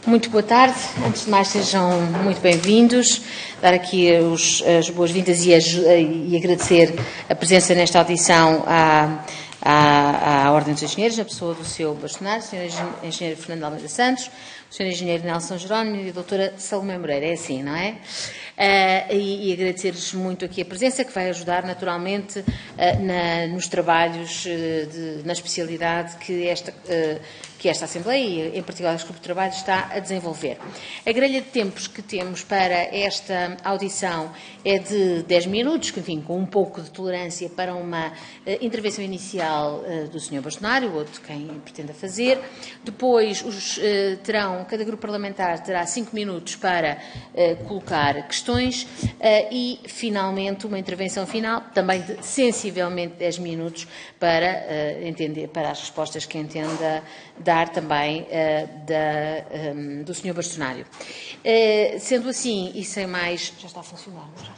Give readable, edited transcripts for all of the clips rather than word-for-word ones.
Muito boa tarde. Antes de mais, sejam muito bem-vindos. Dar aqui as boas-vindas e agradecer a presença nesta audição à Ordem dos Engenheiros, na pessoa do Sr. Bastonário, Sr. Engenheiro Fernando Almeida Santos, o Sr. Engenheiro Nelson Jerónimo e a Doutora Salomé Moreira. É assim, não é? E agradecer-lhes muito aqui a presença, que vai ajudar naturalmente nos trabalhos na especialidade que esta Assembleia, e em particular o Grupo de Trabalho, está a desenvolver. A grelha de tempos que temos para esta audição é de 10 minutos, enfim, com um pouco de tolerância para uma intervenção inicial do Sr. Bastonário, ou de quem pretenda fazer. Depois cada grupo parlamentar terá 5 minutos para colocar questões e, finalmente, uma intervenção final, também de sensivelmente 10 minutos para as respostas que entenda dar também do Sr. Bastonário. Sendo assim, e sem mais... Já está a funcionar, não já?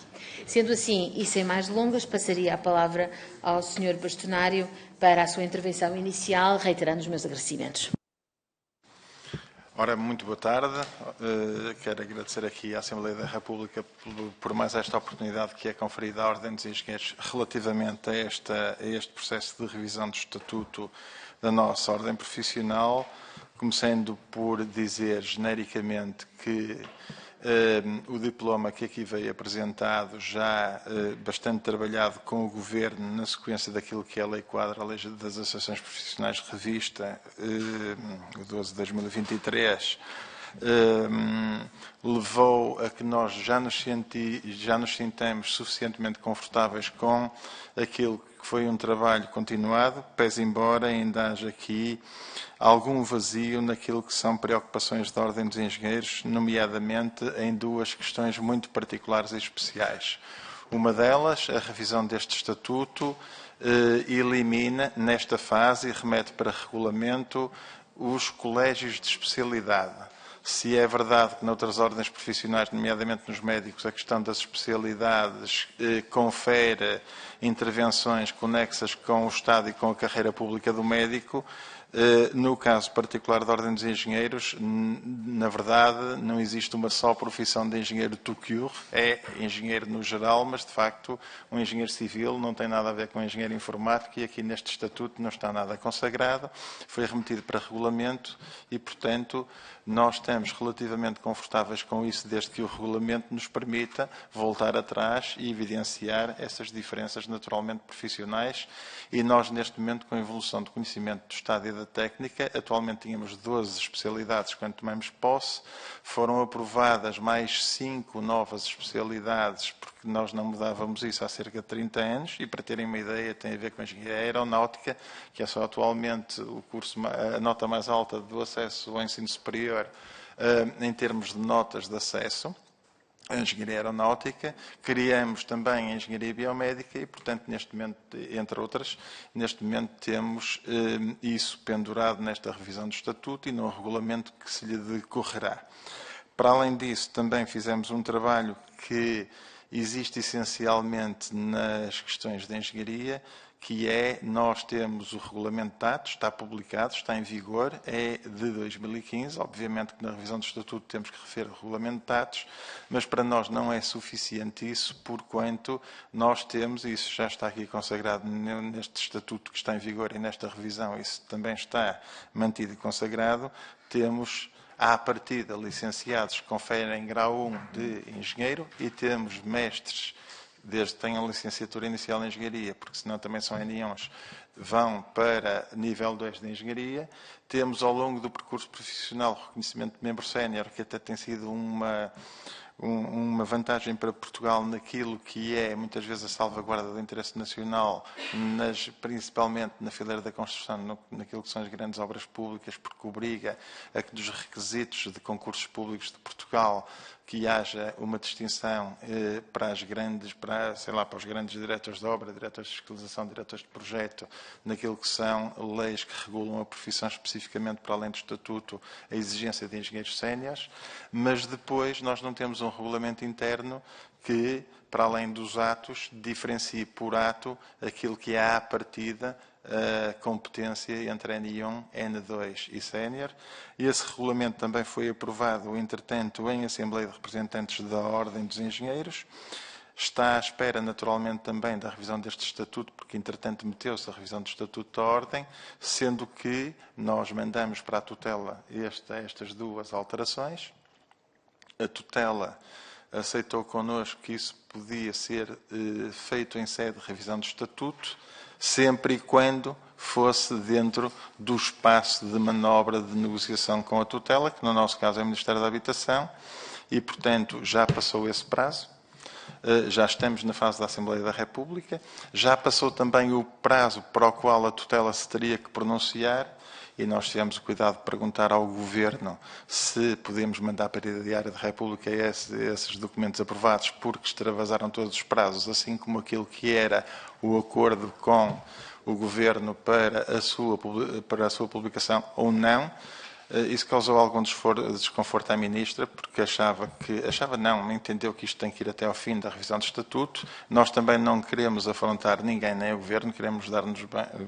Sendo assim, e sem mais delongas, passaria a palavra ao Sr. Bastonário para a sua intervenção inicial, reiterando os meus agradecimentos. Ora, muito boa tarde. Quero agradecer aqui à Assembleia da República por mais esta oportunidade que é conferida à Ordem dos Engenheiros relativamente a este processo de revisão do Estatuto da nossa Ordem Profissional, começando por dizer genericamente que o diploma que aqui veio apresentado, já bastante trabalhado com o Governo na sequência daquilo que é a Lei Quadro, a Lei das Associações Profissionais Revista, o 12 de 2023, levou a que nós já nos sintamos suficientemente confortáveis com aquilo que foi um trabalho continuado, pese embora ainda haja aqui algum vazio naquilo que são preocupações da Ordem dos Engenheiros, nomeadamente em duas questões muito particulares e especiais. Uma delas, a revisão deste Estatuto, elimina, nesta fase, e remete para regulamento, os colégios de especialidade. Se é verdade que noutras ordens profissionais, nomeadamente nos médicos, a questão das especialidades confere intervenções conexas com o Estado e com a carreira pública do médico, no caso particular da Ordem dos Engenheiros, na verdade, não existe uma só profissão de engenheiro tout court, é engenheiro no geral, mas de facto um engenheiro civil não tem nada a ver com engenheiro informático e aqui neste Estatuto não está nada consagrado, foi remetido para regulamento e, portanto, nós estamos relativamente confortáveis com isso, desde que o regulamento nos permita voltar atrás e evidenciar essas diferenças naturalmente profissionais. E nós, neste momento, com a evolução do conhecimento do Estado e da técnica, atualmente tínhamos 12 especialidades quando tomamos posse, foram aprovadas mais 5 novas especialidades, porque nós não mudávamos isso há cerca de 30 anos, e para terem uma ideia, tem a ver com a engenharia aeronáutica, que é só atualmente o curso, a nota mais alta do acesso ao ensino superior em termos de notas de acesso. A engenharia aeronáutica, criamos também a engenharia biomédica e, portanto, neste momento, entre outras, neste momento temos isso pendurado nesta revisão do Estatuto e no regulamento que se lhe decorrerá. Para além disso, também fizemos um trabalho que existe essencialmente nas questões de engenharia, que é, nós temos o regulamento de dados, está publicado, está em vigor, é de 2015, obviamente que na revisão do Estatuto temos que referir o regulamento de dados, mas para nós não é suficiente isso, porquanto nós temos, e isso já está aqui consagrado neste Estatuto que está em vigor e nesta revisão, isso também está mantido e consagrado, temos à partida licenciados que conferem grau 1 de engenheiro e temos mestres, desde que tenham licenciatura inicial em engenharia, porque senão também são N1s, vão para nível 2 de engenharia. Temos ao longo do percurso profissional o reconhecimento de membro sénior, que até tem sido uma vantagem para Portugal naquilo que é, muitas vezes, a salvaguarda do interesse nacional, principalmente na fileira da construção, naquilo que são as grandes obras públicas, porque obriga a que dos requisitos de concursos públicos de Portugal que haja uma distinção para os grandes diretores de obra, diretores de fiscalização, diretores de projeto, naquilo que são leis que regulam a profissão especificamente para além do Estatuto, a exigência de engenheiros séniores, mas depois nós não temos um regulamento interno que, para além dos atos, diferencie por ato aquilo que é à partida a competência entre N1, N2 e sénior. Esse regulamento também foi aprovado, entretanto, em Assembleia de Representantes da Ordem dos Engenheiros. Está à espera, naturalmente, também da revisão deste Estatuto, porque, entretanto, meteu-se a revisão do Estatuto da Ordem, sendo que nós mandamos para a tutela estas duas alterações. A tutela aceitou connosco que isso podia ser feito em sede de revisão do Estatuto, sempre e quando fosse dentro do espaço de manobra de negociação com a tutela, que no nosso caso é o Ministério da Habitação, e, portanto, já passou esse prazo. Já estamos na fase da Assembleia da República, já passou também o prazo para o qual a tutela se teria que pronunciar, e nós tivemos o cuidado de perguntar ao Governo se podemos mandar para a Diário da República esses documentos aprovados, porque extravasaram todos os prazos, assim como aquilo que era o acordo com o Governo para a sua publicação ou não. Isso causou algum desconforto à Ministra, porque entendeu que isto tem que ir até ao fim da revisão do Estatuto. Nós também não queremos afrontar ninguém, nem o Governo, queremos dar-nos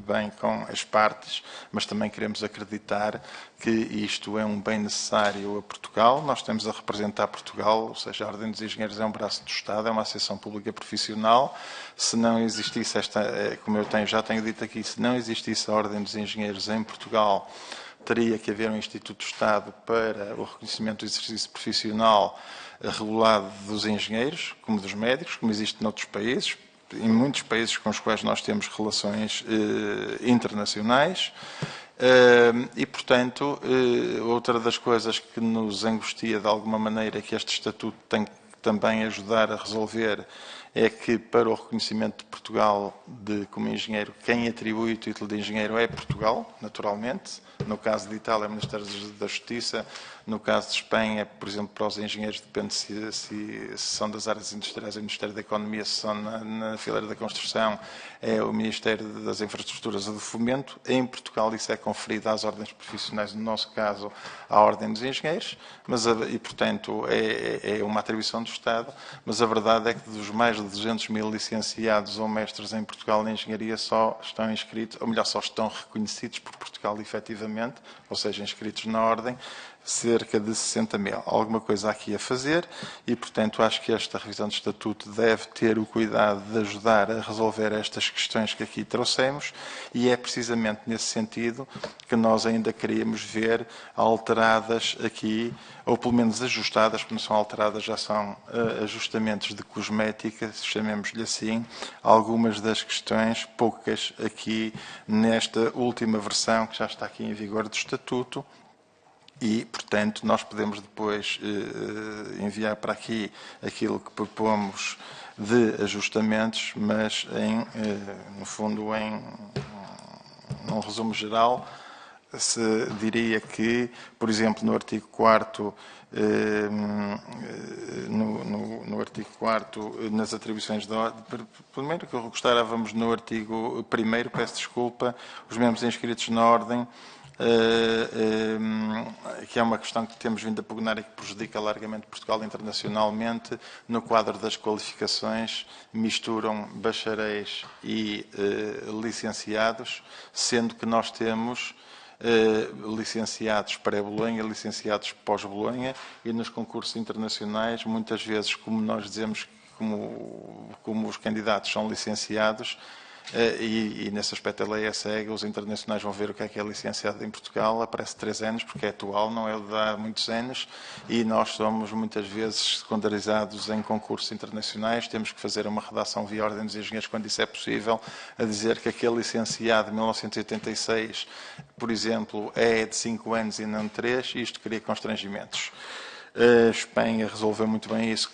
bem com as partes, mas também queremos acreditar que isto é um bem necessário a Portugal. Nós temos a representar Portugal, ou seja, a Ordem dos Engenheiros é um braço do Estado, é uma associação pública profissional. Se não existisse como eu já tenho dito aqui, se não existisse a Ordem dos Engenheiros em Portugal, teria que haver um Instituto de Estado para o reconhecimento do exercício profissional regulado dos engenheiros, como dos médicos, como existe noutros países, em muitos países com os quais nós temos relações internacionais. E, portanto, outra das coisas que nos angustia de alguma maneira é que este Estatuto tem que também ajudar a resolver é que, para o reconhecimento de Portugal como engenheiro, quem atribui o título de engenheiro é Portugal, naturalmente. No caso de Itália, é o Ministério da Justiça. No caso de Espanha, por exemplo, para os engenheiros, depende se são das áreas industriais, é o Ministério da Economia, se são na fileira da construção, é o Ministério das Infraestruturas ou do Fomento. Em Portugal, isso é conferido às ordens profissionais, no nosso caso, à Ordem dos Engenheiros, e, portanto, é uma atribuição do Estado, mas a verdade é que dos mais de 200 mil licenciados ou mestres em Portugal na engenharia só estão inscritos, ou melhor, só estão reconhecidos por Portugal efetivamente, ou seja, inscritos na Ordem, cerca de 60 mil. Alguma coisa aqui a fazer e, portanto, acho que esta revisão do Estatuto deve ter o cuidado de ajudar a resolver estas questões que aqui trouxemos e é precisamente nesse sentido que nós ainda queríamos ver alteradas aqui, ou pelo menos ajustadas, porque não são alteradas, já são ajustamentos de cosmética, chamemos-lhe assim, algumas das questões, poucas aqui nesta última versão que já está aqui em vigor do Estatuto. E, portanto, nós podemos depois enviar para aqui aquilo que propomos de ajustamentos, mas, no fundo, num resumo geral, se diria que, por exemplo, no artigo 4º, no artigo 4º, nas atribuições da ordem, primeiro que gostávamos no artigo 1º, peço desculpa, os membros inscritos na ordem, que é uma questão que temos vindo a pugnar e que prejudica largamente Portugal internacionalmente, no quadro das qualificações, misturam bacharéis e licenciados, sendo que nós temos licenciados pré-Bolonha, licenciados pós-Bolonha, e nos concursos internacionais, muitas vezes, como nós dizemos, como os candidatos são licenciados, e nesse aspecto a lei é cega, os internacionais vão ver o que é licenciado em Portugal, aparece 3 anos, porque é atual, não é o de há muitos anos, e nós somos muitas vezes secundarizados em concursos internacionais, temos que fazer uma redação via Ordem dos Engenheiros, quando isso é possível, a dizer que aquele licenciado de 1986, por exemplo, é de 5 anos e não de 3, e isto cria constrangimentos. A Espanha resolveu muito bem isso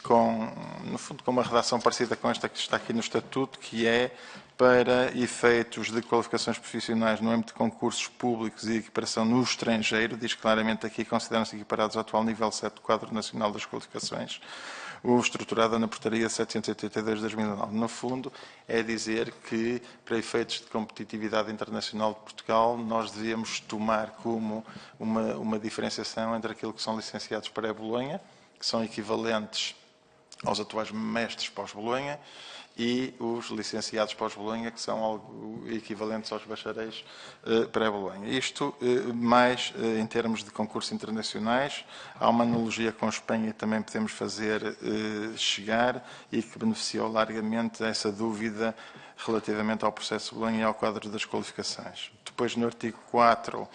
no fundo, com uma redação parecida com esta que está aqui no Estatuto, que é para efeitos de qualificações profissionais no âmbito de concursos públicos e equiparação no estrangeiro, diz claramente aqui, consideram-se equiparados ao atual nível 7 do Quadro Nacional das Qualificações, o estruturado na Portaria 782 de 2009. No fundo, é dizer que, para efeitos de competitividade internacional de Portugal, nós devíamos tomar como uma diferenciação entre aquilo que são licenciados pré-Bolonha, que são equivalentes aos atuais mestres pós-Bolonha e os licenciados pós-Bolonha, que são algo equivalentes aos bacharéis pré-Bolonha. Isto mais em termos de concursos internacionais. Há uma analogia com a Espanha que também podemos fazer chegar e que beneficiou largamente essa dúvida relativamente ao processo de Bolonha e ao quadro das qualificações. Depois, no artigo 4,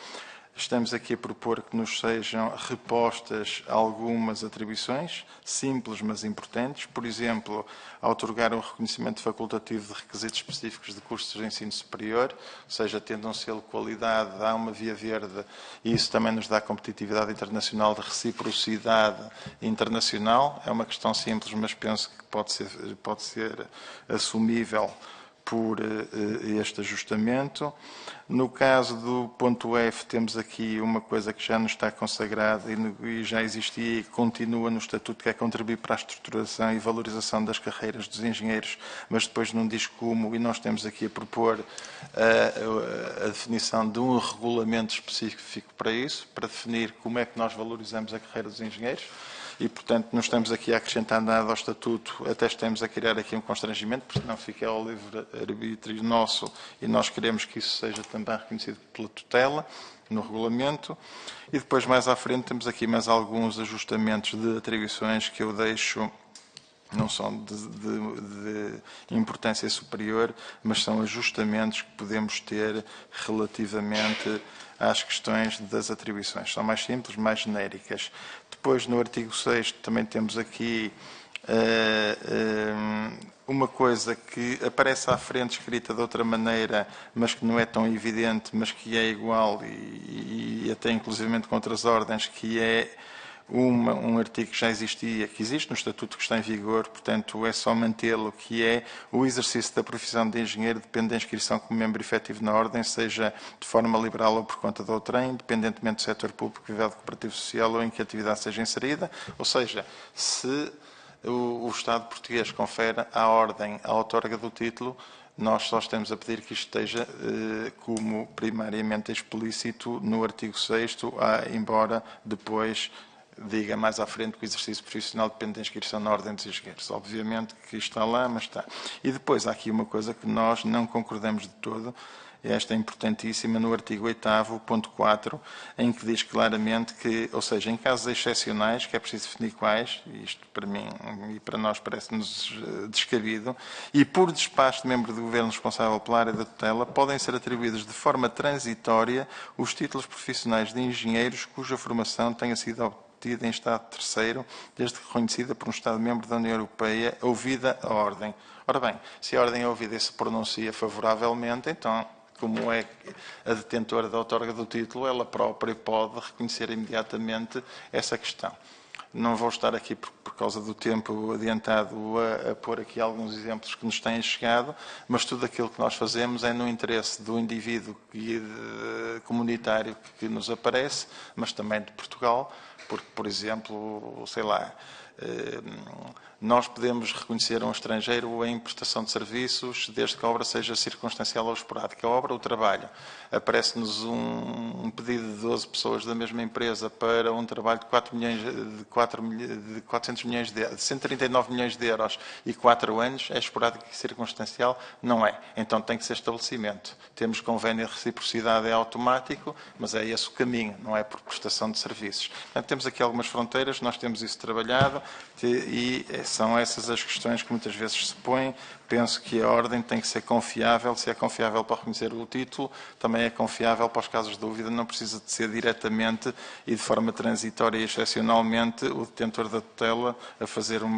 estamos aqui a propor que nos sejam repostas algumas atribuições, simples mas importantes. Por exemplo, outorgar um reconhecimento facultativo de requisitos específicos de cursos de ensino superior, ou seja, tendo um selo de qualidade, dá uma via verde, e isso também nos dá competitividade internacional de reciprocidade internacional. É uma questão simples, mas penso que pode ser assumível por este ajustamento. No caso do ponto F, temos aqui uma coisa que já nos está consagrada e já existia e continua no Estatuto, que é contribuir para a estruturação e valorização das carreiras dos engenheiros, mas depois não diz como, e nós temos aqui a propor a definição de um regulamento específico para isso, para definir como é que nós valorizamos a carreira dos engenheiros. E, portanto, não estamos aqui a acrescentar nada ao Estatuto, até estamos a criar aqui um constrangimento, porque não fica ao livre-arbítrio nosso e nós queremos que isso seja também reconhecido pela tutela no regulamento. E depois, mais à frente, temos aqui mais alguns ajustamentos de atribuições que eu deixo, não são de importância superior, mas são ajustamentos que podemos ter relativamente às questões das atribuições. São mais simples, mais genéricas. Depois, no artigo 6º, também temos aqui uma coisa que aparece à frente escrita de outra maneira, mas que não é tão evidente, mas que é igual e até inclusivamente com outras ordens, que é um artigo que já existia, que existe no Estatuto, que está em vigor, portanto é só mantê-lo, que é o exercício da profissão de engenheiro depende da inscrição como membro efetivo na ordem, seja de forma liberal ou por conta da outrem, independentemente do setor público, privado, cooperativo social ou em que a atividade seja inserida. Ou seja, se o Estado português confere à ordem a outorga do título, nós só estamos a pedir que isto esteja como primariamente explícito no artigo 6º, embora depois diga mais à frente que o exercício profissional depende da inscrição na Ordem dos Engenheiros. Obviamente que está lá, mas está. E depois há aqui uma coisa que nós não concordamos de todo, e esta é importantíssima, no artigo 8º, ponto 4, em que diz claramente que, ou seja, em casos excepcionais, que é preciso definir quais, e isto para mim e para nós parece-nos descabido, e por despacho de membro do Governo responsável pela área da tutela, podem ser atribuídos de forma transitória os títulos profissionais de engenheiros cuja formação tenha sido obtida em Estado terceiro, desde que reconhecida por um Estado-membro da União Europeia, ouvida a ordem. Ora bem, se a ordem é ouvida e se pronuncia favoravelmente, então, como é a detentora da outorga do título, ela própria pode reconhecer imediatamente essa questão. Não vou estar aqui, por causa do tempo adiantado, a pôr aqui alguns exemplos que nos têm chegado, mas tudo aquilo que nós fazemos é no interesse do indivíduo comunitário que nos aparece, mas também de Portugal, porque, por exemplo, sei lá, nós podemos reconhecer um estrangeiro em prestação de serviços desde que a obra seja circunstancial ou esporádica. A obra, o trabalho. Aparece-nos um pedido de 12 pessoas da mesma empresa para um trabalho de 400 milhões de 139 milhões de euros e 4 anos. É esporádico e circunstancial? Não é. Então tem que ser estabelecimento. Temos convênio de reciprocidade, é automático, mas é esse o caminho, não é por prestação de serviços. Portanto, temos aqui algumas fronteiras, nós temos isso trabalhado e são essas as questões que muitas vezes se põem. Penso que a ordem tem que ser confiável. Se é confiável para reconhecer o título, também é confiável para os casos de dúvida. Não precisa de ser diretamente e de forma transitória e excepcionalmente o detentor da tutela a fazer um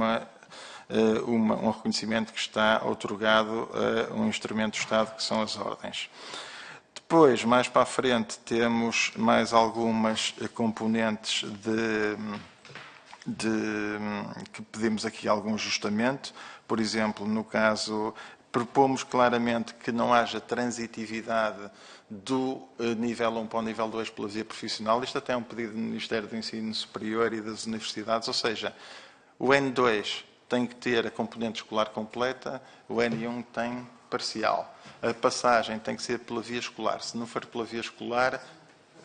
reconhecimento que está outorgado a um instrumento do Estado, que são as ordens. Depois, mais para a frente, temos mais algumas componentes que pedimos aqui algum ajustamento. Por exemplo, no caso, propomos claramente que não haja transitividade do nível 1 para o nível 2 pela via profissional. Isto até é um pedido do Ministério do Ensino Superior e das Universidades, ou seja, o N2 tem que ter a componente escolar completa, o N1 tem parcial. A passagem tem que ser pela via escolar. Se não for pela via escolar,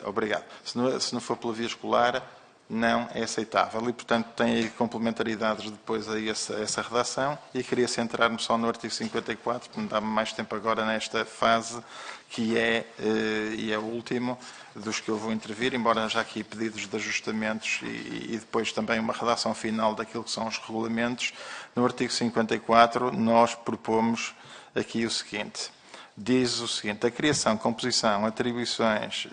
obrigado. Se não for pela via escolar, não é aceitável. E, portanto, tem aí complementaridades depois a essa redação, e queria centrar-me só no artigo 54, que me dá mais tempo agora nesta fase, que é o último dos que eu vou intervir, embora haja aqui pedidos de ajustamentos e depois também uma redação final daquilo que são os regulamentos. No artigo 54, nós propomos aqui o seguinte. Diz o seguinte: a criação, composição, atribuições,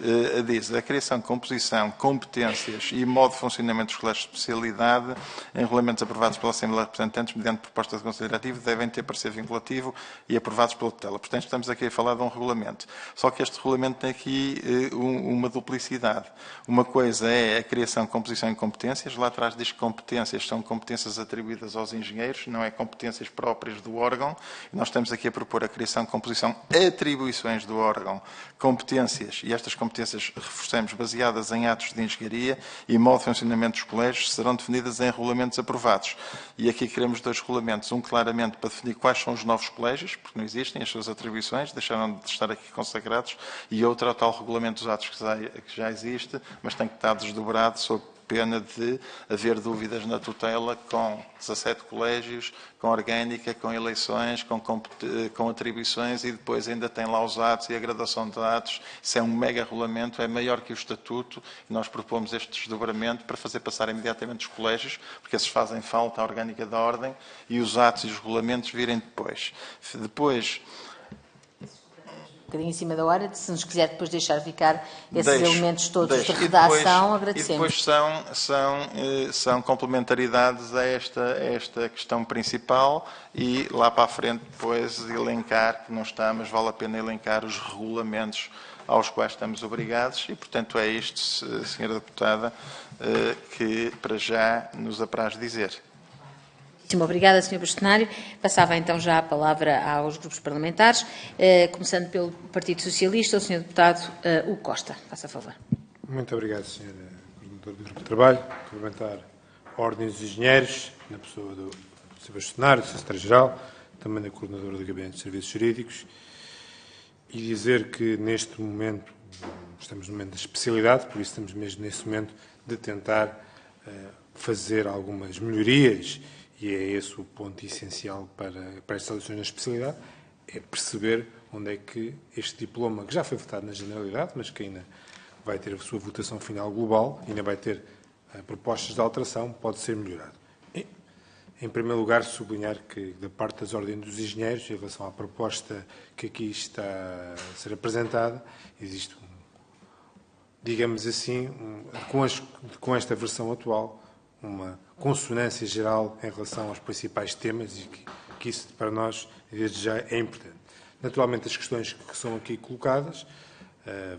a criação, composição, competências e modo de funcionamento dos colégios de especialidade em regulamentos aprovados pela Assembleia de Representantes mediante proposta de Conselho Diretivo devem ter parecer vinculativo e aprovados pela tutela. Portanto, estamos aqui a falar de um regulamento. Só que este regulamento tem aqui uma duplicidade. Uma coisa é a criação, composição e competências. Lá atrás diz que competências são competências atribuídas aos engenheiros, não é competências próprias do órgão. E nós estamos aqui a propor a criação, composição, atribuições do órgão, competências, e estas competências, reforçamos, baseadas em atos de engenharia e modo de funcionamento dos colégios, serão definidas em regulamentos aprovados. E aqui queremos dois regulamentos, um claramente para definir quais são os novos colégios, porque não existem as suas atribuições, deixaram de estar aqui consagrados, e outro é o tal regulamento dos atos que já existe, mas tem que estar desdobrado sob pena de haver dúvidas na tutela com 17 colégios, com orgânica, com eleições, com atribuições, e depois ainda tem lá os atos e a gradação de atos. Isso é um mega regulamento, é maior que o estatuto, e nós propomos este desdobramento para fazer passar imediatamente os colégios, porque esses fazem falta à orgânica da ordem, e os atos e os regulamentos virem depois. Um bocadinho em cima da hora, se nos quiser depois deixar ficar esses elementos todos de redação, agradecemos. E depois são complementaridades a esta questão principal, e lá para a frente depois elencar, que não está, mas vale a pena elencar os regulamentos aos quais estamos obrigados, e portanto é isto, Sra. Deputada, que para já nos apraz dizer. Muito obrigada, Sr. Bastonário. Passava então já a palavra aos grupos parlamentares, começando pelo Partido Socialista, o Sr. Deputado Hugo Costa. Faça favor. Muito obrigado, Sra. Coordenadora do Grupo de Trabalho. Cumprimentar a Ordem dos Engenheiros, na pessoa do Sr. Bastonário, do Secretário-Geral, também da Coordenadora do Gabinete de Serviços Jurídicos, e dizer que neste momento, estamos no momento da especialidade, por isso estamos mesmo nesse momento de tentar fazer algumas melhorias. E é esse o ponto essencial para estas eleições na especialidade, é perceber onde é que este diploma, que já foi votado na generalidade, mas que ainda vai ter a sua votação final global, ainda vai ter propostas de alteração, pode ser melhorado. E, em primeiro lugar, sublinhar que, da parte das ordens dos engenheiros, em relação à proposta que aqui está a ser apresentada, existe, digamos assim, com esta versão atual, uma consonância geral em relação aos principais temas, e que isso para nós, desde já, é importante. Naturalmente, as questões que são aqui colocadas,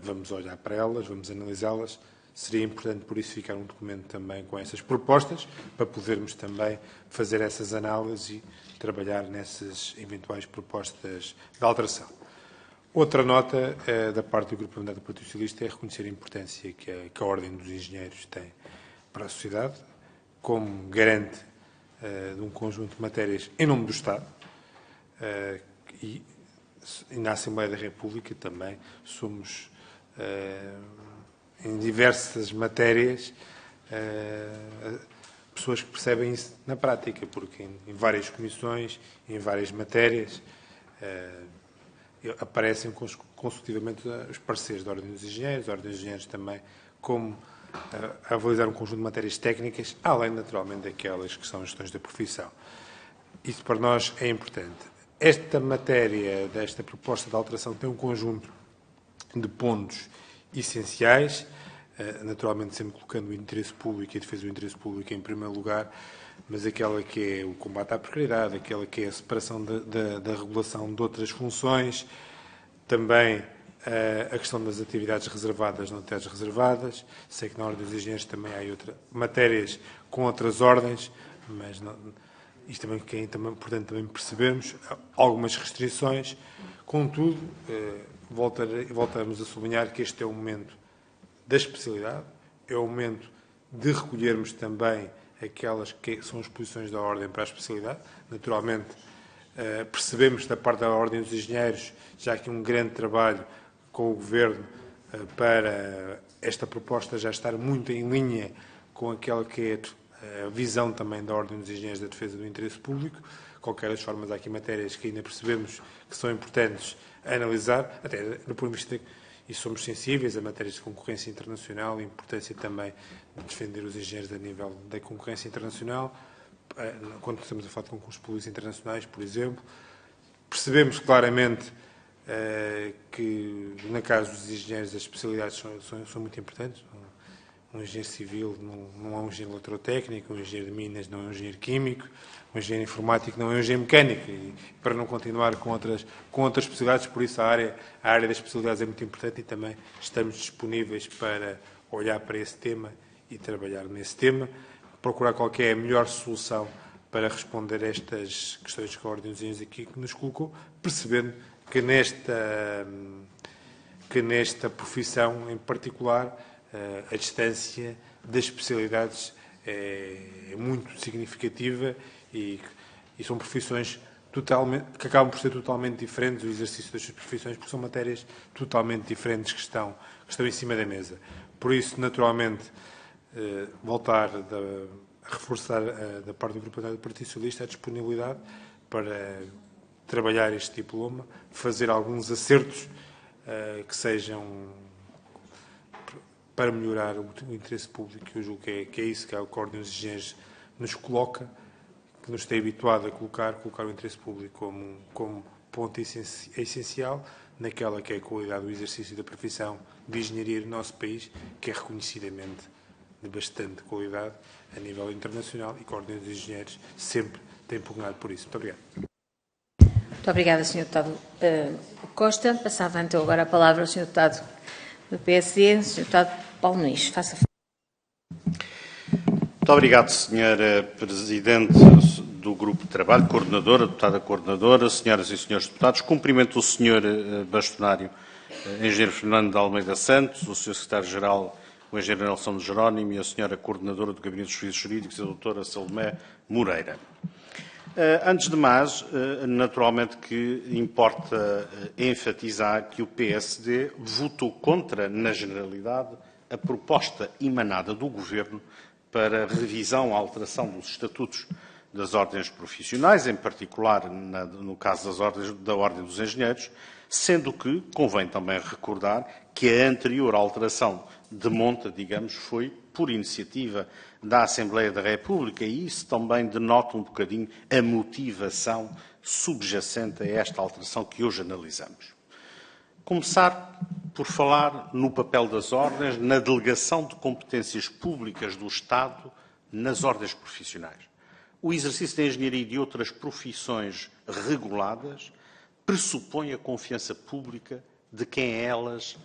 vamos olhar para elas, vamos analisá-las. Seria importante, por isso, ficar um documento também com essas propostas, para podermos também fazer essas análises e trabalhar nessas eventuais propostas de alteração. Outra nota da parte do Grupo Parlamentar do Partido Socialista é reconhecer a importância que a Ordem dos Engenheiros tem para a sociedade, como garante de um conjunto de matérias em nome do Estado, e na Assembleia da República também somos, em diversas matérias, pessoas que percebem isso na prática, porque em várias comissões, em várias matérias, aparecem consecutivamente os pareceres da Ordem dos Engenheiros, a Ordem dos Engenheiros também, como a avaliar um conjunto de matérias técnicas, além, naturalmente, daquelas que são as questões da profissão. Isso para nós é importante. Esta matéria, desta proposta de alteração, tem um conjunto de pontos essenciais, naturalmente sempre colocando o interesse público e a defesa do interesse público em primeiro lugar, mas aquela que é o combate à precariedade, aquela que é a separação da regulação de outras funções, também a questão das atividades reservadas, não atividades reservadas. Sei que na Ordem dos Engenheiros também há matérias com outras ordens, mas não, isto também é importante também percebermos algumas restrições. Contudo, voltamos a sublinhar que este é o momento da especialidade, é o momento de recolhermos também aquelas que são as posições da Ordem para a especialidade. Naturalmente, percebemos da parte da Ordem dos Engenheiros já aqui um grande trabalho com o Governo para esta proposta já estar muito em linha com aquela que é a visão também da Ordem dos Engenheiros da Defesa do Interesse Público. Qualquer das formas, há aqui matérias que ainda percebemos que são importantes a analisar, até do ponto de vista, e somos sensíveis a matérias de concorrência internacional, a importância também de defender os engenheiros a nível da concorrência internacional, quando estamos a falar de concursos públicos internacionais, por exemplo. Percebemos claramente que, no caso dos engenheiros, as especialidades são muito importantes. Um engenheiro civil não é um engenheiro eletrotécnico, um engenheiro de minas não é um engenheiro químico, um engenheiro informático não é um engenheiro mecânico. E para não continuar com outras especialidades, por isso a área das especialidades é muito importante e também estamos disponíveis para olhar para esse tema e trabalhar nesse tema, procurar qual é a melhor solução para responder a estas questões que a Ordem dos Engenheiros aqui nos colocou, percebendo que nesta profissão em particular a distância das especialidades é muito significativa e são profissões que acabam por ser totalmente diferentes, o exercício das suas profissões, porque são matérias totalmente diferentes que estão em cima da mesa. Por isso, naturalmente, voltar a reforçar da parte do Grupo do Partido Socialista a disponibilidade para trabalhar este diploma, fazer alguns acertos que sejam para melhorar o interesse público, que eu julgo que é isso que a Ordem dos Engenheiros nos coloca, que nos tem habituado a colocar o interesse público como ponto essencial naquela que é a qualidade do exercício da profissão de engenharia no nosso país, que é reconhecidamente de bastante qualidade a nível internacional e que a Ordem dos Engenheiros sempre tem pugnado por isso. Muito obrigado. Muito obrigada, Sr. Deputado Costa. Passava então agora a palavra ao Sr. Deputado do PSD, Sr. Deputado Paulo Muniz. Faça favor. Muito obrigado, Sra. Presidente do Grupo de Trabalho, Coordenadora, Deputada Coordenadora, Senhoras e Senhores Deputados. Cumprimento o Sr. Bastonário, Engenheiro Fernando de Almeida Santos, o Sr. Secretário-Geral, o Engenheiro Nelson de Jerónimo e a Sra. Coordenadora do Gabinete dos Serviços Jurídicos, a Dra. Salomé Moreira. Antes de mais, naturalmente que importa enfatizar que o PSD votou contra, na generalidade, a proposta emanada do Governo para revisão, alteração dos estatutos das ordens profissionais, em particular no caso da Ordem dos Engenheiros, sendo que convém também recordar que a anterior alteração de monta, digamos, foi por iniciativa da Assembleia da República e isso também denota um bocadinho a motivação subjacente a esta alteração que hoje analisamos. Começar por falar no papel das ordens, na delegação de competências públicas do Estado nas ordens profissionais. O exercício da engenharia e de outras profissões reguladas pressupõe a confiança pública de quem a elas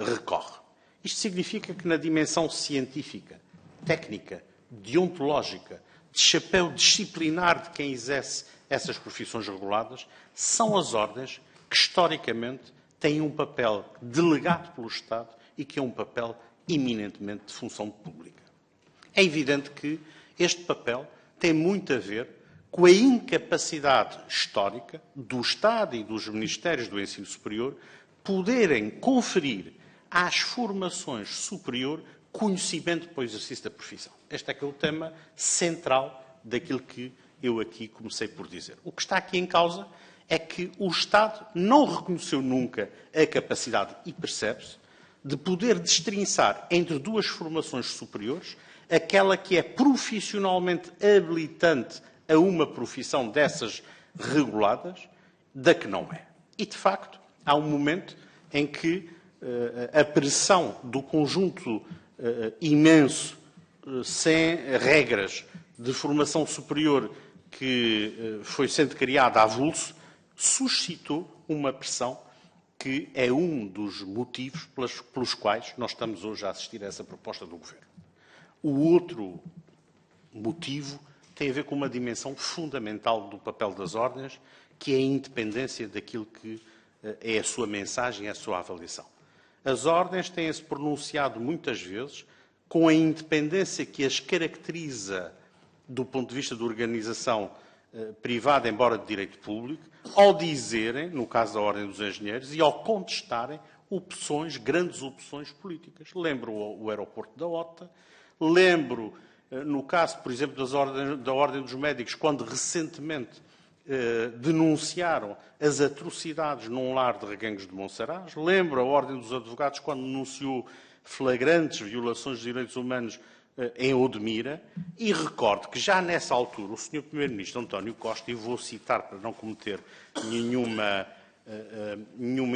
recorre. Isto significa que na dimensão científica, técnica, deontológica, de chapéu disciplinar de quem exerce essas profissões reguladas, são as ordens que, historicamente, têm um papel delegado pelo Estado e que é um papel eminentemente de função pública. É evidente que este papel tem muito a ver com a incapacidade histórica do Estado e dos Ministérios do Ensino Superior poderem conferir às formações superior conhecimento para o exercício da profissão. Este é que é o tema central daquilo que eu aqui comecei por dizer. O que está aqui em causa é que o Estado não reconheceu nunca a capacidade, e percebe-se, de poder destrinçar entre duas formações superiores aquela que é profissionalmente habilitante a uma profissão dessas reguladas, da que não é. E, de facto, há um momento em que a pressão do conjunto imenso, sem regras de formação superior que foi sendo criada a avulso, suscitou uma pressão que é um dos motivos pelos quais nós estamos hoje a assistir a essa proposta do Governo. O outro motivo tem a ver com uma dimensão fundamental do papel das ordens, que é a independência daquilo que é a sua mensagem, a sua avaliação. As ordens têm-se pronunciado muitas vezes com a independência que as caracteriza do ponto de vista de organização privada, embora de direito público, ao dizerem, no caso da Ordem dos Engenheiros, e ao contestarem opções, grandes opções políticas. Lembro o aeroporto da OTA, Lembro, no caso, por exemplo, da Ordem dos Médicos, quando recentemente denunciaram as atrocidades num lar de Reguengos de Monsaraz. Lembro a Ordem dos Advogados quando denunciou flagrantes violações dos direitos humanos em Odmira. E recordo que já nessa altura o Sr. Primeiro-Ministro António Costa, e vou citar para não cometer nenhuma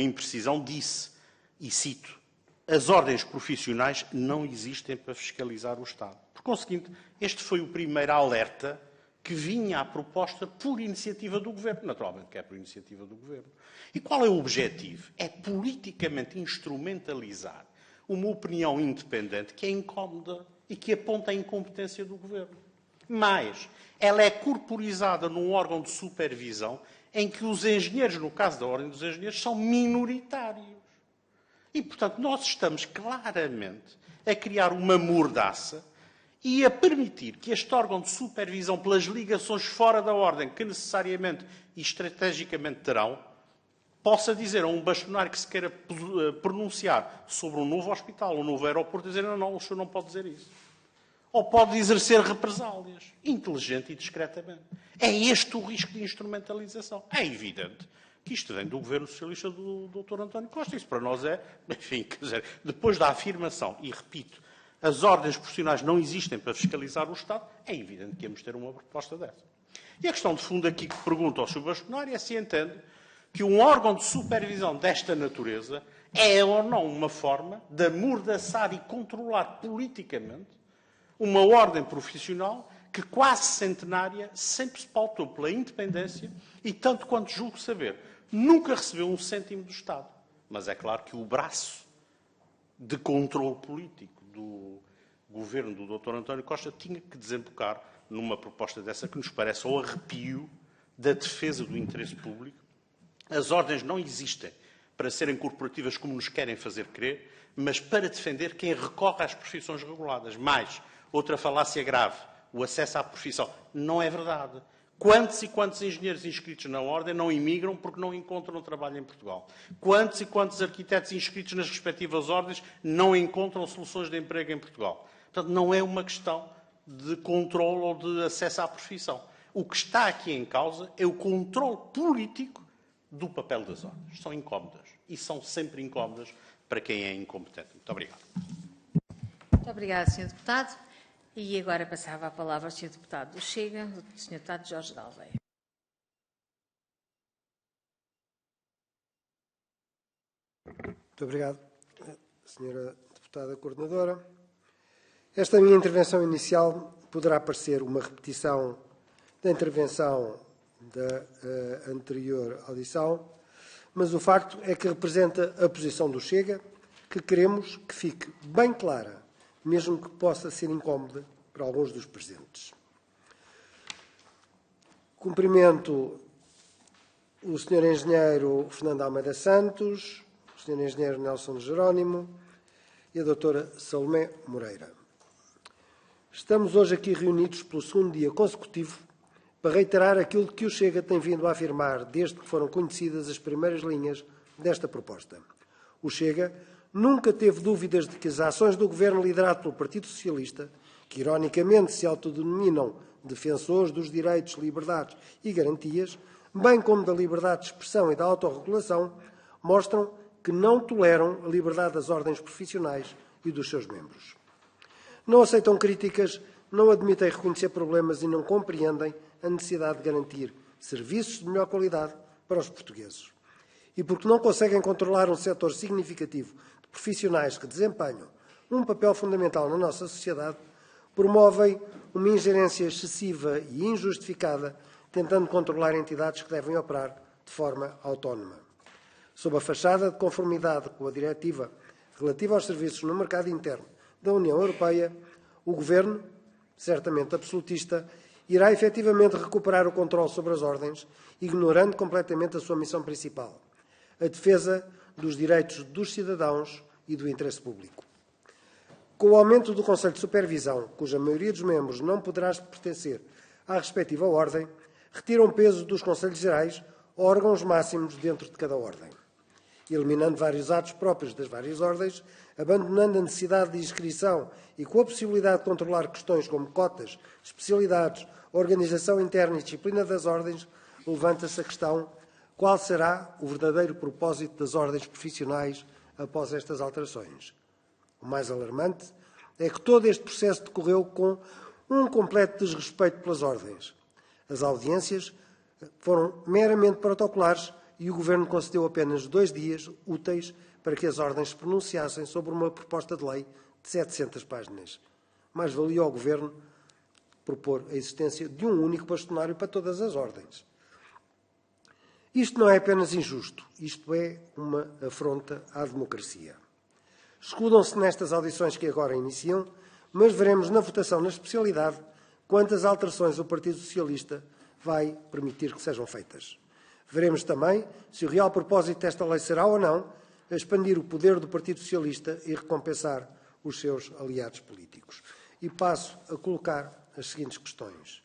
imprecisão, disse, e cito, as ordens profissionais não existem para fiscalizar o Estado. Por conseguinte, este foi o primeiro alerta que vinha à proposta por iniciativa do Governo. Naturalmente que é por iniciativa do Governo. E qual é o objetivo? É politicamente instrumentalizar uma opinião independente que é incómoda e que aponta a incompetência do Governo. Mas ela é corporizada num órgão de supervisão em que os engenheiros, no caso da Ordem dos Engenheiros, são minoritários. E, portanto, nós estamos claramente a criar uma mordaça e a permitir que este órgão de supervisão, pelas ligações fora da ordem que necessariamente e estrategicamente terão, possa dizer a um bastonário que se queira pronunciar sobre um novo hospital, um novo aeroporto, dizer não, o senhor não pode dizer isso. Ou pode exercer represálias, inteligente e discretamente. É este o risco de instrumentalização. É evidente que isto vem do governo socialista do Dr. António Costa. Isso para nós é, enfim, quer dizer, depois da afirmação, e repito, as ordens profissionais não existem para fiscalizar o Estado, é evidente que íamos ter uma proposta dessa. E a questão de fundo aqui que pergunto ao Sr. Bastonário é se entende que um órgão de supervisão desta natureza é ou não uma forma de amordaçar e controlar politicamente uma ordem profissional que, quase centenária, sempre se pautou pela independência e, tanto quanto julgo saber, nunca recebeu um cêntimo do Estado. Mas é claro que o braço de controle político do governo do Dr. António Costa tinha que desembocar numa proposta dessa que nos parece ao arrepio da defesa do interesse público. As ordens não existem para serem corporativas como nos querem fazer crer, mas para defender quem recorre às profissões reguladas. Mais, outra falácia grave, o acesso à profissão. Não é verdade. Quantos e quantos engenheiros inscritos na ordem não imigram porque não encontram trabalho em Portugal? Quantos e quantos arquitetos inscritos nas respectivas ordens não encontram soluções de emprego em Portugal? Portanto, não é uma questão de controle ou de acesso à profissão. O que está aqui em causa é o controle político do papel das ordens. São incómodas. E são sempre incómodas para quem é incompetente. Muito obrigado. Muito obrigada, Sr. Deputado. E agora passava a palavra ao Sr. Deputado do Chega, do Sr. Deputado Jorge de Alveia. Muito obrigado, Sra. Deputada Coordenadora. Esta minha intervenção inicial poderá parecer uma repetição da intervenção da anterior audição, mas o facto é que representa a posição do Chega, que queremos que fique bem clara, mesmo que possa ser incómoda para alguns dos presentes. Cumprimento o Sr. Engenheiro Fernando Almeida Santos, o Sr. Engenheiro Nelson Jerónimo e a Doutora Salomé Moreira. Estamos hoje aqui reunidos pelo segundo dia consecutivo para reiterar aquilo que o Chega tem vindo a afirmar desde que foram conhecidas as primeiras linhas desta proposta. O Chega nunca teve dúvidas de que as ações do Governo liderado pelo Partido Socialista, que ironicamente se autodenominam defensores dos direitos, liberdades e garantias, bem como da liberdade de expressão e da autorregulação, mostram que não toleram a liberdade das ordens profissionais e dos seus membros. Não aceitam críticas, não admitem reconhecer problemas e não compreendem a necessidade de garantir serviços de melhor qualidade para os portugueses. E porque não conseguem controlar um setor significativo de profissionais que desempenham um papel fundamental na nossa sociedade, promovem uma ingerência excessiva e injustificada, tentando controlar entidades que devem operar de forma autónoma. Sob a fachada de conformidade com a diretiva relativa aos serviços no mercado interno da União Europeia, o Governo, certamente absolutista, irá efetivamente recuperar o controle sobre as ordens, ignorando completamente a sua missão principal, a defesa dos direitos dos cidadãos e do interesse público. Com o aumento do Conselho de Supervisão, cuja maioria dos membros não poderá pertencer à respectiva ordem, retiram peso dos Conselhos Gerais, órgãos máximos dentro de cada ordem. eliminando vários atos próprios das várias ordens, abandonando a necessidade de inscrição e com a possibilidade de controlar questões como cotas, especialidades, organização interna e disciplina das ordens, levanta-se a questão: qual será o verdadeiro propósito das ordens profissionais após estas alterações? O mais alarmante é que todo este processo decorreu com um completo desrespeito pelas ordens. As audiências foram meramente protocolares e o Governo concedeu apenas 2 dias úteis para que as ordens se pronunciassem sobre uma proposta de lei de 700 páginas. Mais valia ao Governo propor a existência de um único bastonário para todas as ordens. Isto não é apenas injusto, isto é uma afronta à democracia. Escudam-se nestas audições que agora iniciam, mas veremos na votação na especialidade quantas alterações o Partido Socialista vai permitir que sejam feitas. Veremos também se o real propósito desta lei será ou não expandir o poder do Partido Socialista e recompensar os seus aliados políticos. E passo a colocar as seguintes questões.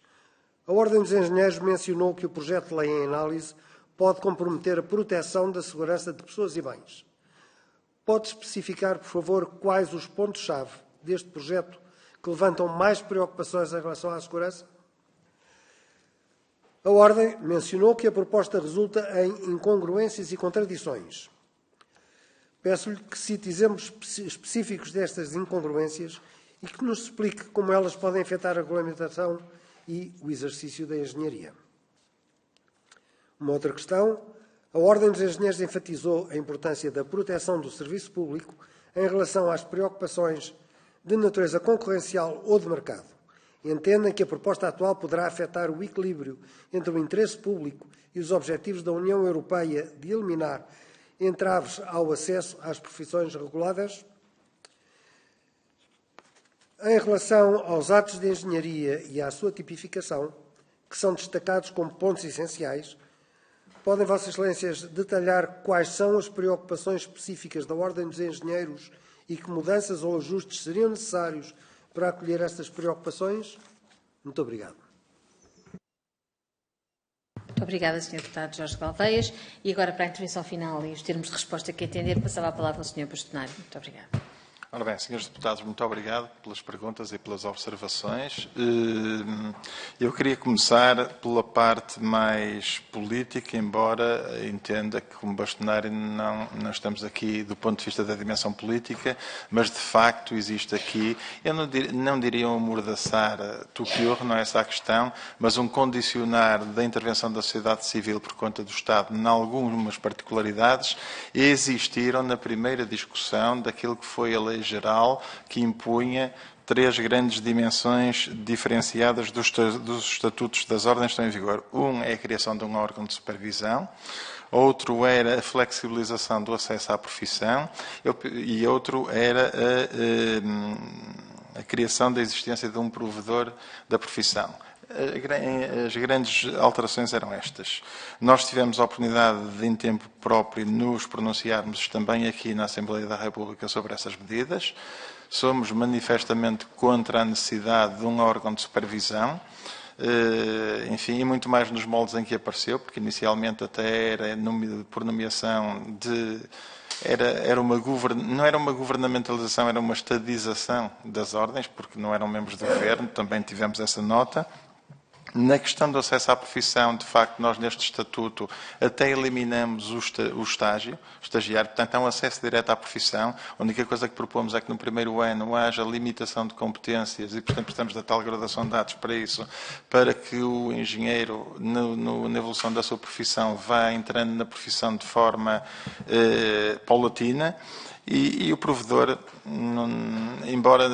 A Ordem dos Engenheiros mencionou que o projeto de lei em análise pode comprometer a proteção da segurança de pessoas e bens. Pode especificar, por favor, quais os pontos-chave deste projeto que levantam mais preocupações em relação à segurança? A Ordem mencionou que a proposta resulta em incongruências e contradições. Peço-lhe que cite exemplos específicos destas incongruências e que nos explique como elas podem afetar a regulamentação e o exercício da engenharia. Uma outra questão: a Ordem dos Engenheiros enfatizou a importância da proteção do serviço público em relação às preocupações de natureza concorrencial ou de mercado. Entendem que a proposta atual poderá afetar o equilíbrio entre o interesse público e os objetivos da União Europeia de eliminar entraves ao acesso às profissões reguladas? Em relação aos atos de engenharia e à sua tipificação, que são destacados como pontos essenciais, podem Vossas Excelências detalhar quais são as preocupações específicas da Ordem dos Engenheiros e que mudanças ou ajustes seriam necessários para acolher estas preocupações? Muito obrigado. Muito obrigada, Sr. Deputado Jorge Galveias. E agora, para a intervenção final e os termos de resposta que atender, passava a palavra ao Sr. Bastonário. Muito obrigada. Ora bem, senhores deputados, muito obrigado pelas perguntas e pelas observações. Eu queria começar pela parte mais política, embora entenda que, como bastonário, não estamos aqui do ponto de vista da dimensão política, mas, de facto, existe aqui, eu não diria um amordaçar tupior, não é essa a questão, mas um condicionar da intervenção da sociedade civil por conta do Estado em algumas particularidades e existiram na primeira discussão daquilo que foi a lei geral que impunha 3 grandes dimensões diferenciadas dos estatutos das ordens que estão em vigor. Um é a criação de um órgão de supervisão, outro era a flexibilização do acesso à profissão e outro era a criação da existência de um provedor da profissão. As grandes alterações eram estas. Nós tivemos a oportunidade de, em tempo próprio, nos pronunciarmos também aqui na Assembleia da República sobre essas medidas. Somos manifestamente contra a necessidade de um órgão de supervisão, enfim, e muito mais nos moldes em que apareceu, porque inicialmente até era por nomeação de... não era uma governamentalização, era uma estadização das ordens, porque não eram membros do governo, também tivemos essa nota. Na questão do acesso à profissão, de facto, nós neste estatuto até eliminamos o estagiário, portanto há um acesso direto à profissão. A única coisa que propomos é que no primeiro ano haja limitação de competências e, portanto, precisamos da tal graduação de dados para isso, para que o engenheiro, na evolução da sua profissão, vá entrando na profissão de forma paulatina. E o provedor, embora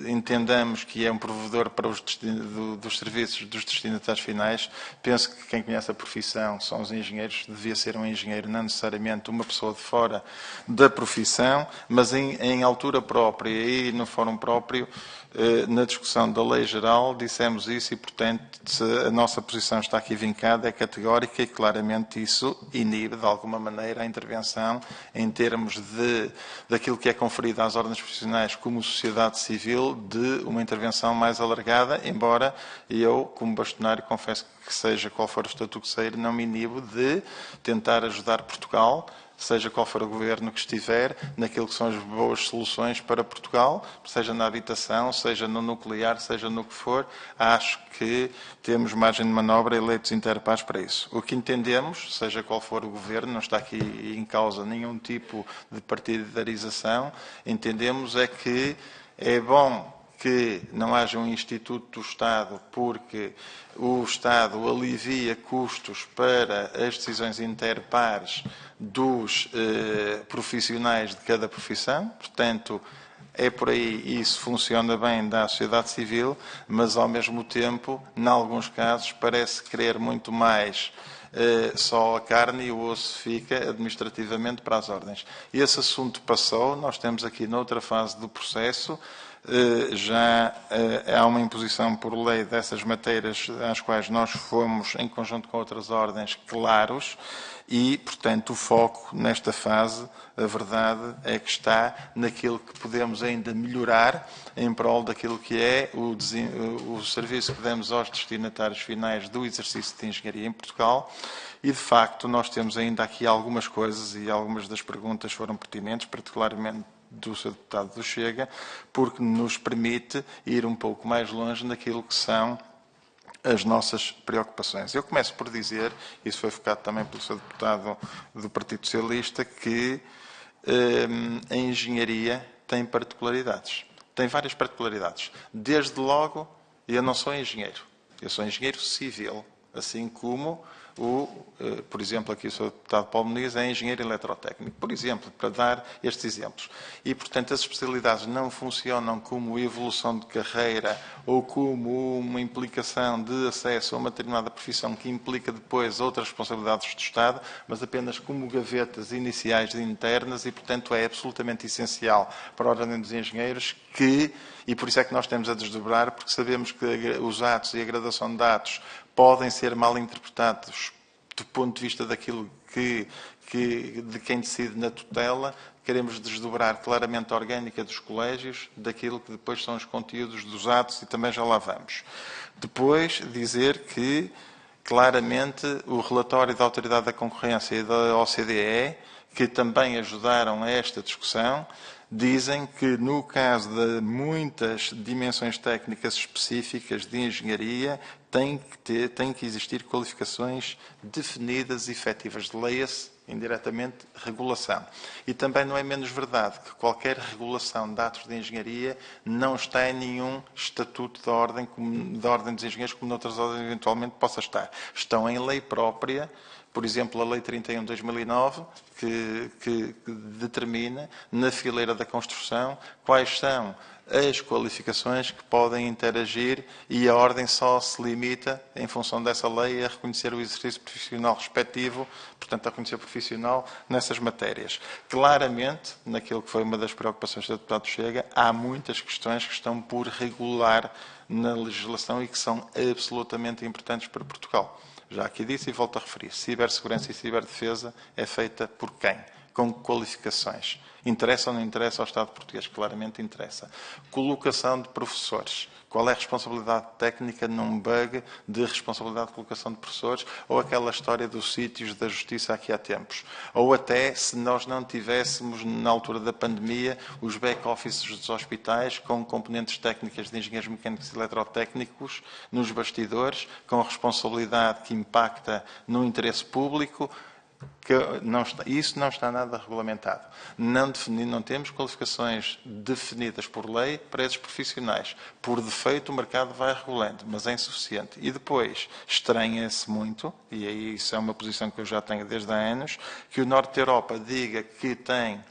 entendamos que é um provedor para dos serviços dos destinatários finais, penso que quem conhece a profissão são os engenheiros, devia ser um engenheiro, não necessariamente uma pessoa de fora da profissão, mas em altura própria e no fórum próprio, na discussão da lei geral, dissemos isso e, portanto, a nossa posição está aqui vincada, é categórica e claramente isso inibe, de alguma maneira, a intervenção em termos daquilo que é conferido às ordens profissionais como sociedade civil, de uma intervenção mais alargada, embora eu, como bastonário, confesso que seja qual for o estatuto que sair, não me inibo de tentar ajudar Portugal seja qual for o governo que estiver, naquilo que são as boas soluções para Portugal, seja na habitação, seja no nuclear, seja no que for. Acho que temos margem de manobra e eleitos interpares para isso. O que entendemos, seja qual for o governo, não está aqui em causa nenhum tipo de partidarização, entendemos é que é bom que não haja um instituto do Estado, porque o Estado alivia custos para as decisões interpares dos profissionais de cada profissão. Portanto, é por aí, isso funciona bem da sociedade civil, mas ao mesmo tempo, em alguns casos, parece querer muito mais só a carne e o osso fica administrativamente para as ordens. Esse assunto passou, nós temos aqui noutra fase do processo, já há uma imposição por lei dessas matérias às quais nós fomos, em conjunto com outras ordens, claros e, portanto, o foco nesta fase, a verdade é que está naquilo que podemos ainda melhorar em prol daquilo que é o serviço que damos aos destinatários finais do exercício de engenharia em Portugal. E, de facto, nós temos ainda aqui algumas coisas e algumas das perguntas foram pertinentes, particularmente do Sr. Deputado do Chega, porque nos permite ir um pouco mais longe naquilo que são as nossas preocupações. Eu começo por dizer, isso foi focado também pelo Sr. Deputado do Partido Socialista, que a engenharia tem particularidades. Tem várias particularidades. Desde logo, eu não sou engenheiro. Eu sou engenheiro civil, assim como por exemplo, aqui o Sr. Deputado Paulo Muniz é engenheiro eletrotécnico, por exemplo, para dar estes exemplos. E, portanto, as especialidades não funcionam como evolução de carreira ou como uma implicação de acesso a uma determinada profissão que implica depois outras responsabilidades do Estado, mas apenas como gavetas iniciais e internas e, portanto, é absolutamente essencial para a Ordem dos Engenheiros e por isso é que nós temos a desdobrar, porque sabemos que os atos e a gradação de atos podem ser mal interpretados do ponto de vista daquilo de quem decide na tutela. Queremos desdobrar claramente a orgânica dos colégios daquilo que depois são os conteúdos dos atos e também já lá vamos. Depois, dizer que, claramente, o relatório da Autoridade da Concorrência e da OCDE, que também ajudaram a esta discussão, dizem que, no caso de muitas dimensões técnicas específicas de engenharia, tem que existir qualificações definidas e efetivas. Leia-se, indiretamente, regulação. E também não é menos verdade que qualquer regulação de atos de engenharia não está em nenhum estatuto da ordem dos engenheiros, como noutras ordens eventualmente possa estar. Estão em lei própria. Por exemplo, a Lei 31 de 2009, que determina, na fileira da construção, quais são as qualificações que podem interagir e a ordem só se limita, em função dessa lei, a reconhecer o exercício profissional respectivo, portanto, a reconhecer profissional nessas matérias. Claramente, naquilo que foi uma das preocupações do deputado Chega, há muitas questões que estão por regular na legislação e que são absolutamente importantes para Portugal. Já aqui disse e volto a referir. Cibersegurança e ciberdefesa é feita por quem? Com qualificações. Interessa ou não interessa ao Estado português? Claramente interessa. Colocação de professores. Qual é a responsabilidade técnica num bug de responsabilidade de colocação de professores? Ou aquela história dos sítios da justiça aqui há tempos? Ou até, se nós não tivéssemos, na altura da pandemia, os back-offices dos hospitais com componentes técnicas de engenheiros mecânicos e eletrotécnicos nos bastidores, com a responsabilidade que impacta no interesse público, isso não está nada regulamentado. Não temos qualificações definidas por lei para esses profissionais. Por defeito, o mercado vai regulando, mas é insuficiente. E depois, estranha-se muito, e aí isso é uma posição que eu já tenho desde há anos, que o Norte da Europa diga que tem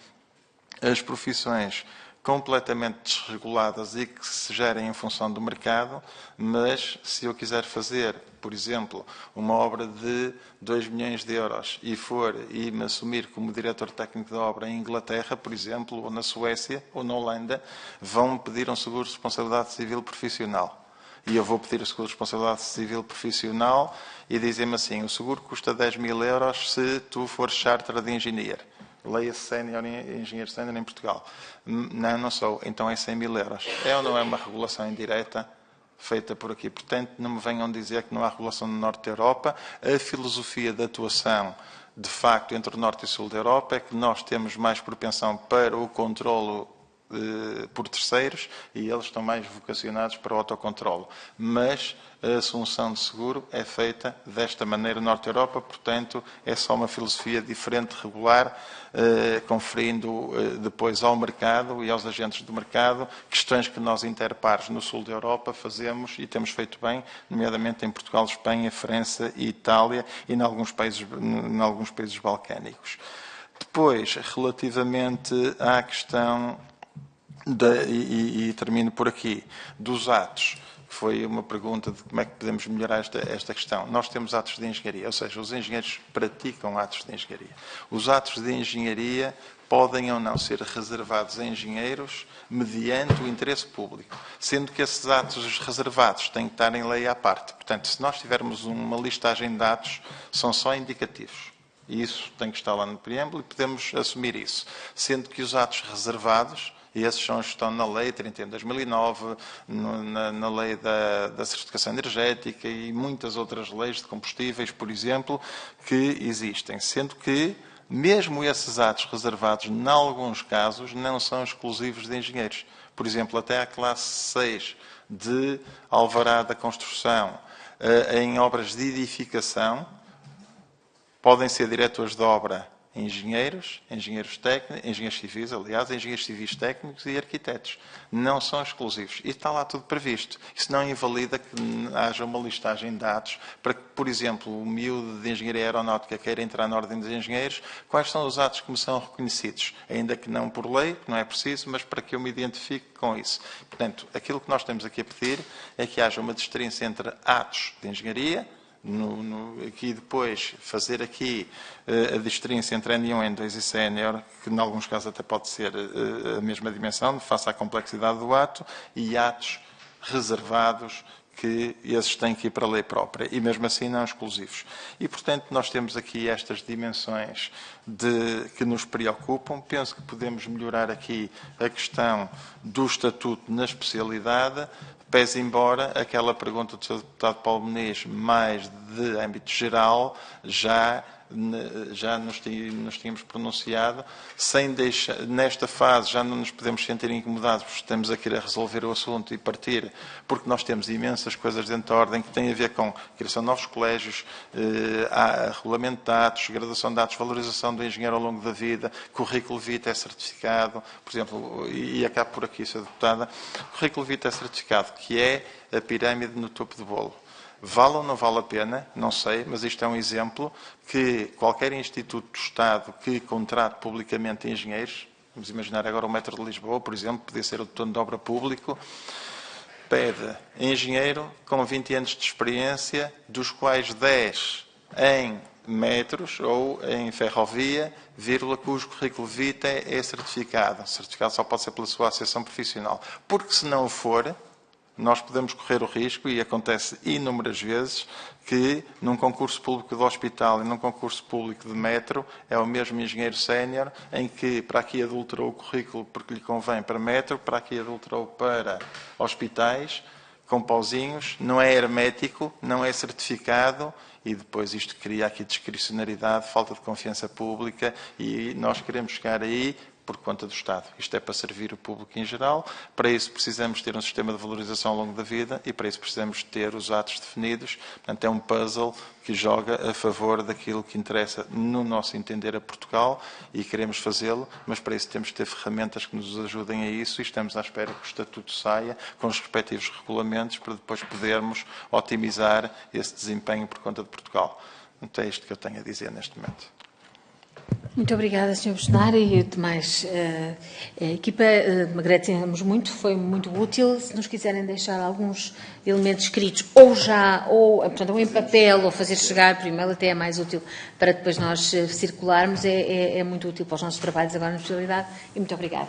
as profissões completamente desreguladas e que se gerem em função do mercado, mas se eu quiser fazer, por exemplo, uma obra de 2 milhões de euros e me assumir como diretor técnico da obra em Inglaterra, por exemplo, ou na Suécia, ou na Holanda, vão-me pedir um seguro de responsabilidade civil profissional. E eu vou pedir o seguro de responsabilidade civil profissional e dizem-me assim, o seguro custa 10 mil euros se tu fores charter de engenheiro. Leia-se sénior, engenheiro sénior em Portugal. Não sou. Então é 100 mil euros. É ou não é uma regulação indireta feita por aqui? Portanto, não me venham dizer que não há regulação no Norte da Europa. A filosofia de atuação de facto, entre o Norte e o Sul da Europa, é que nós temos mais propensão para o controlo por terceiros e eles estão mais vocacionados para o autocontrolo. Mas a assunção de seguro é feita desta maneira na Norte da Europa, portanto, é só uma filosofia diferente, regular, conferindo depois ao mercado e aos agentes do mercado questões que nós, interpares no Sul da Europa, fazemos e temos feito bem, nomeadamente em Portugal, Espanha, França e Itália e em alguns países balcânicos. Depois, relativamente à questão e termino por aqui, dos atos, que foi uma pergunta de como é que podemos melhorar esta questão. Nós temos atos de engenharia, ou seja, os engenheiros praticam atos de engenharia. Os atos de engenharia podem ou não ser reservados a engenheiros mediante o interesse público, sendo que esses atos reservados têm que estar em lei à parte. Portanto, se nós tivermos uma listagem de atos, são só indicativos. E isso tem que estar lá no preâmbulo e podemos assumir isso. Sendo que os atos reservados, e esses são os que estão na Lei 31 de 2009, na Lei da Certificação Energética e muitas outras leis de combustíveis, por exemplo, que existem. Sendo que, mesmo esses atos reservados, em alguns casos, não são exclusivos de engenheiros. Por exemplo, até a classe 6 de alvará da construção em obras de edificação, podem ser diretores de obra engenheiros técnicos, engenheiros civis, aliás, engenheiros civis técnicos e arquitetos. Não são exclusivos. E está lá tudo previsto. Isso não invalida que haja uma listagem de dados para que, por exemplo, o miúdo de engenharia aeronáutica queira entrar na ordem dos engenheiros, quais são os atos que me são reconhecidos? Ainda que não por lei, que não é preciso, mas para que eu me identifique com isso. Portanto, aquilo que nós temos aqui a pedir é que haja uma distinção entre atos de engenharia, aqui depois fazer aqui a distinção entre N1, N2 e sénior, que em alguns casos até pode ser a mesma dimensão, face à complexidade do ato, e atos reservados, que esses têm que ir para a lei própria, e mesmo assim não exclusivos. E, portanto, nós temos aqui estas dimensões que nos preocupam. Penso que podemos melhorar aqui a questão do estatuto na especialidade, pese embora aquela pergunta do Sr. Deputado Paulo Muniz, mais de âmbito geral, já nos tínhamos pronunciado, sem deixar, nesta fase já não nos podemos sentir incomodados, porque estamos aqui a resolver o assunto e partir, porque nós temos imensas coisas dentro da ordem que têm a ver com criação de novos colégios, regulamento de dados, graduação de dados, valorização do engenheiro ao longo da vida, currículo vitae é certificado, por exemplo, e acabo por aqui, Sra. Deputada, currículo vitae é certificado, que é a pirâmide no topo do bolo. Vale ou não vale a pena? Não sei, mas isto é um exemplo que qualquer instituto do Estado que contrate publicamente engenheiros, vamos imaginar agora o Metro de Lisboa, por exemplo, podia ser o dono de obra público, pede engenheiro com 20 anos de experiência, dos quais 10 em metros ou em ferrovia, cujo currículo vitae é certificado. O certificado só pode ser pela sua associação profissional. Porque se não for, nós podemos correr o risco, e acontece inúmeras vezes, que num concurso público de hospital e num concurso público de metro é o mesmo engenheiro sénior, em que para aqui adulterou o currículo porque lhe convém para metro, para aqui adulterou para hospitais, com pauzinhos, não é hermético, não é certificado, e depois isto cria aqui discricionariedade, falta de confiança pública, e nós queremos chegar aí por conta do Estado. Isto é para servir o público em geral. Para isso precisamos ter um sistema de valorização ao longo da vida e para isso precisamos ter os atos definidos. Portanto, é um puzzle que joga a favor daquilo que interessa, no nosso entender, a Portugal, e queremos fazê-lo, mas para isso temos que ter ferramentas que nos ajudem a isso e estamos à espera que o Estatuto saia com os respectivos regulamentos para depois podermos otimizar esse desempenho por conta de Portugal. Então é isto que eu tenho a dizer neste momento. Muito obrigada, Sr. Bastonário, e demais a equipa. Agradecemos muito, foi muito útil. Se nos quiserem deixar alguns elementos escritos, portanto, ou em papel, ou fazer chegar por e-mail, até é mais útil para depois nós circularmos, é muito útil para os nossos trabalhos agora na especialidade. E muito obrigada.